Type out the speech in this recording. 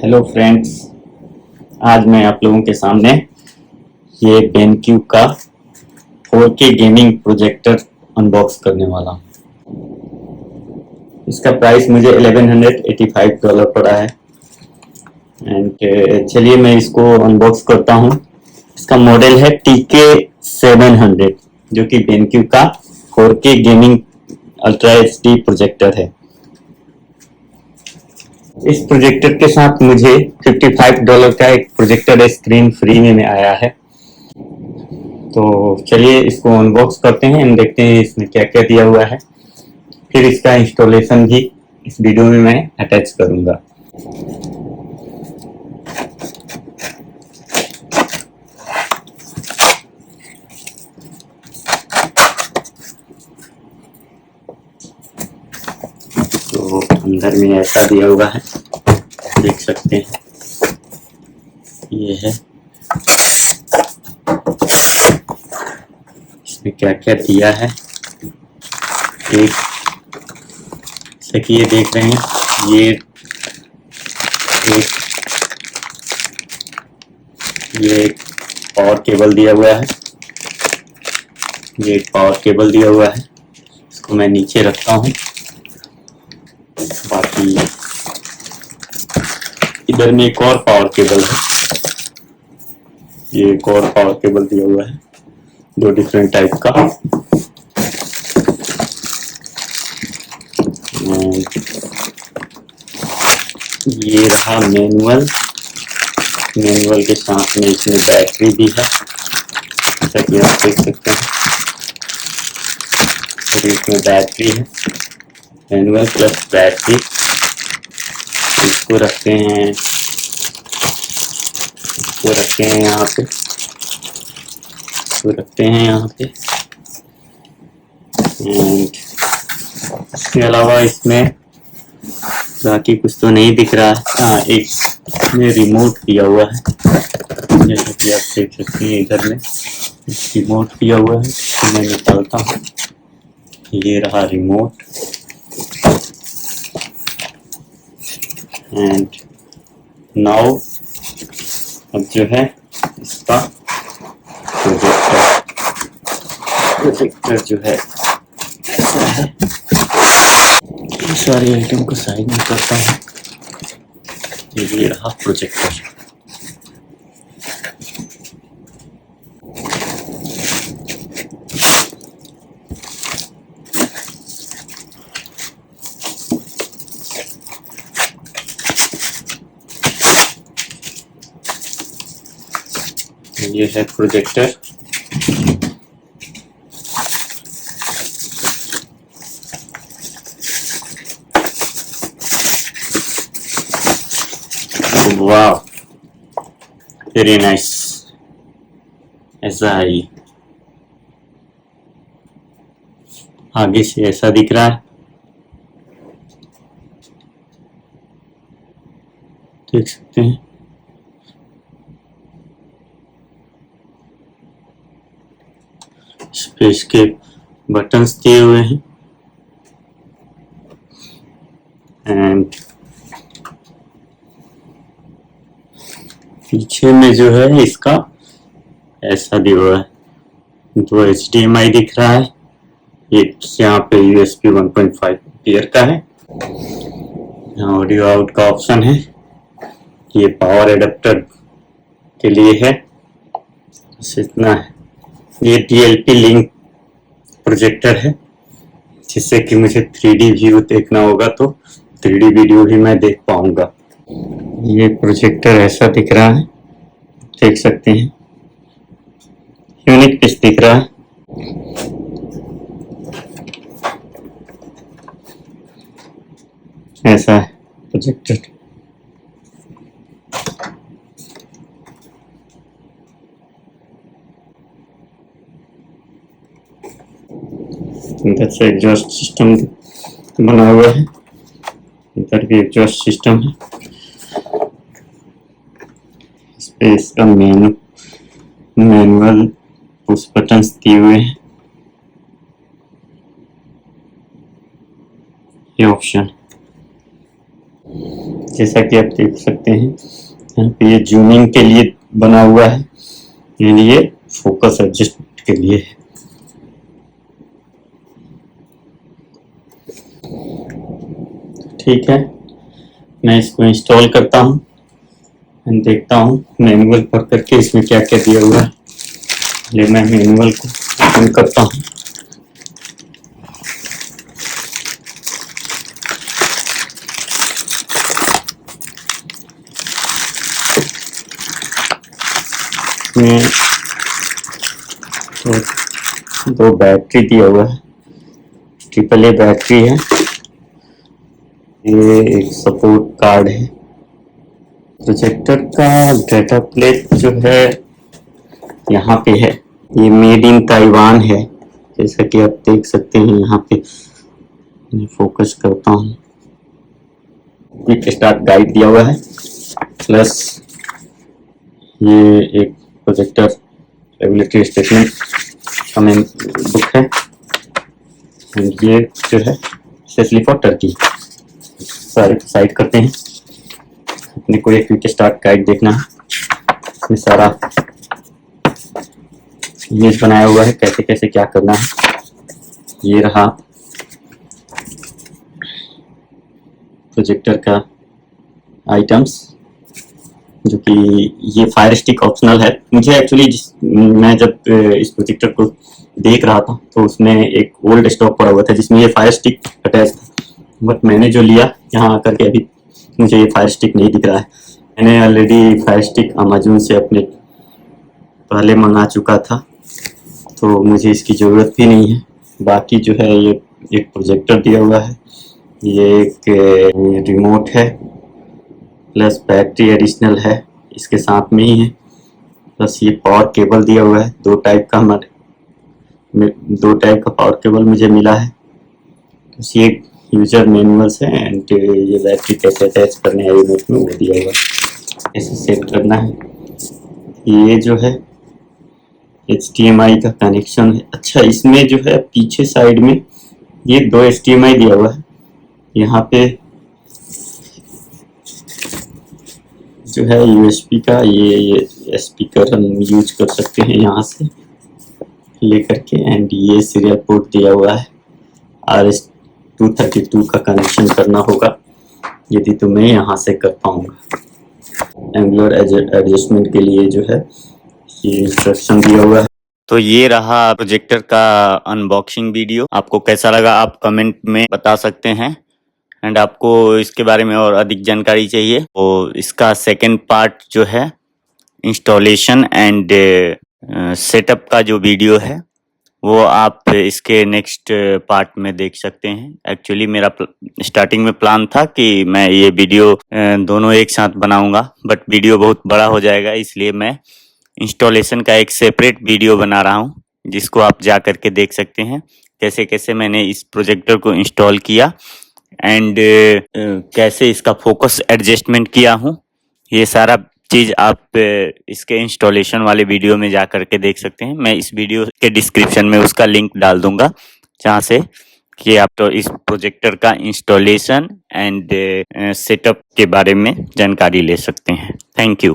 Hello friends, आज मैं आप लोगों के सामने ये BenQ का 4K गेमिंग प्रोजेक्टर अनबॉक्स करने वाला हूँ। इसका प्राइस मुझे $1185 पड़ा है। एंड चलिए मैं इसको अनबॉक्स करता हूँ। इसका मॉडल है TK700 जो कि BenQ का 4K gaming ultra HD projector है। इस प्रोजेक्टर के साथ मुझे $55 का एक प्रोजेक्टर स्क्रीन फ्री में आया है। तो चलिए इसको अनबॉक्स करते हैं और देखते हैं इसमें क्या क्या दिया हुआ है। फिर इसका इंस्टॉलेशन भी इस वीडियो में मैं अटैच करूंगा। तो अंदर में ऐसा दिया हुआ है, देख सकते हैं। ये है, इसमें क्या क्या दिया है। एक जैसे कि ये देख रहे हैं, ये एक पावर केबल दिया हुआ है। ये एक पावर केबल दिया हुआ है, इसको मैं नीचे रखता हूँ। बाकी इधर में एक और पावर केबल है। ये एक और पावर केबल दिया हुआ है, दो डिफरेंट टाइप का। ये रहा मैनुअल के साथ में इसमें बैटरी भी है, जैसा कि आप देख सकते हैं। और इसमें बैटरी है, मैनुअल प्लस बैटरी। इसको रखते हैं यहाँ पे, इसके अलावा इसमें बाकी कुछ तो नहीं दिख रहा है। हाँ, एक इसमें रिमोट दिया हुआ है, जैसे कि आप देख सकते हैं। इधर में रिमोट दिया हुआ है, तो मैं निकालता हूँ। ये रहा रिमोट। एंड नाउ अब जो है इसका प्रोजेक्टर जो है ऐसा है। सारी आइटम को साइड में करता हूँ। ये रहा प्रोजेक्टर। ये है प्रोजेक्टर। वाह, वेरी नाइस। ऐसा है, आगे से ऐसा दिख रहा है, देख सकते हैं। इस पे इसके बटन्स दिए हुए हैं। एंड पीछे में जो है इसका ऐसा दिया हुआ है, दो HDMI दिख रहा है। एक यहाँ पे USB 1.5 एम्पियर का है। यहाँ ऑडियो आउट का ऑप्शन है। ये पावर एडेप्टर के लिए है, बस इतना है। ये DLP लिंक प्रोजेक्टर है, जिससे कि मुझे 3D व्यू देखना होगा तो 3D वीडियो भी मैं देख पाऊंगा। ये प्रोजेक्टर ऐसा दिख रहा है, देख सकते हैं। यूनिक पीस दिख रहा है। ऐसा है प्रोजेक्टर। इधर से एग्जॉस्ट सिस्टम बना हुआ है, इधर भी एग्जॉस्ट सिस्टम है। इस पे इसका मैनुअल पुश बटन्स दिए हुए हैं। ये ऑप्शन जैसा कि आप देख सकते हैं यहाँ पे ये जूमिंग के लिए बना हुआ है, ये फोकस एडजस्ट के लिए है। ठीक है, मैं इसको इंस्टॉल करता हूँ एंड देखता हूँ मैनुअल पढ़ करके इसमें क्या क्या दिया हुआ है। पहले मैं मैनुअल को ओपन करता हूँ। इसमें दो बैटरी दिया हुआ है, AAA बैटरी है, ये एक सपोर्ट कार्ड है। प्रोजेक्टर का डाटा प्लेट जो है यहाँ पे है, ये मेड इन ताइवान है, जैसा कि आप देख सकते हैं। यहाँ पे मैं फोकस करता हूँ, क्विक स्टार्ट गाइड दिया हुआ है, प्लस ये एक प्रोजेक्टर रेगुलेटरी स्टेटमेंट का मेन बुक है, ये जो है स्पेशली फॉर टर्की। सारे साइड करते हैं, अपने को एक क्विक स्टार्ट गाइड देखना है, इसमें सारा इमेज बनाया हुआ है कैसे कैसे क्या करना है। ये रहा प्रोजेक्टर का आइटम्स, जो कि ये फायर स्टिक ऑप्शनल है। मुझे एक्चुअली मैं जब इस प्रोजेक्टर को देख रहा था तो उसमें एक ओल्ड स्टॉक पड़ा हुआ था जिसमें ये फायर स्टिक अटैच था, बट मैंने जो लिया यहाँ आकर के अभी मुझे ये फायर स्टिक नहीं दिख रहा है। मैंने ऑलरेडी फायर स्टिक अमेजोन से अपने पहले मंगा चुका था, तो मुझे इसकी ज़रूरत भी नहीं है। बाकी जो है ये एक प्रोजेक्टर दिया हुआ है, ये एक रिमोट है, प्लस बैटरी एडिशनल है इसके साथ में ही है, प्लस ये पावर केबल दिया हुआ है। दो टाइप का पावर केबल मुझे मिला है। बस ये यूजर मैनुअल्स है एंड ये बैटरी कैसे अटैच करने है रिमोट में वो दिया हुआ है, कैसे सेट करना है। ये जो है HDMI का कनेक्शन है। अच्छा, इसमें जो है पीछे साइड में ये दो HDMI दिया हुआ है। यहाँ पे जो है USB का ये स्पीकर हम यूज कर सकते हैं यहाँ से लेकर के, एंड ये सीरियल पोर्ट दिया हुआ है। RS-232 का कनेक्शन करना होगा, यदि तो मैं यहाँ से कर पाऊंगा। एंगुलर एडजस्टमेंट के लिए जो है ये इंस्ट्रक्शन दिया हुआ है। तो ये रहा प्रोजेक्टर का अनबॉक्सिंग वीडियो। आपको कैसा लगा आप कमेंट में बता सकते हैं, एंड आपको इसके बारे में और अधिक जानकारी चाहिए तो इसका सेकंड पार्ट जो है इंस्टॉलेशन एंड सेटअप का जो वीडियो है वो आप इसके नेक्स्ट पार्ट में देख सकते हैं। एक्चुअली मेरा स्टार्टिंग में प्लान था कि मैं ये वीडियो दोनों एक साथ बनाऊंगा, बट वीडियो बहुत बड़ा हो जाएगा, इसलिए मैं इंस्टॉलेशन का एक सेपरेट वीडियो बना रहा हूँ, जिसको आप जा करके देख सकते हैं कैसे कैसे मैंने इस प्रोजेक्टर को इंस्टॉल किया एंड कैसे इसका फोकस एडजस्टमेंट किया हूँ। ये सारा चीज़ आप इसके इंस्टॉलेशन वाले वीडियो में जा करके देख सकते हैं। मैं इस वीडियो के डिस्क्रिप्शन में उसका लिंक डाल दूंगा, जहाँ से कि आप तो इस प्रोजेक्टर का इंस्टॉलेशन एंड सेटअप के बारे में जानकारी ले सकते हैं। Thank you.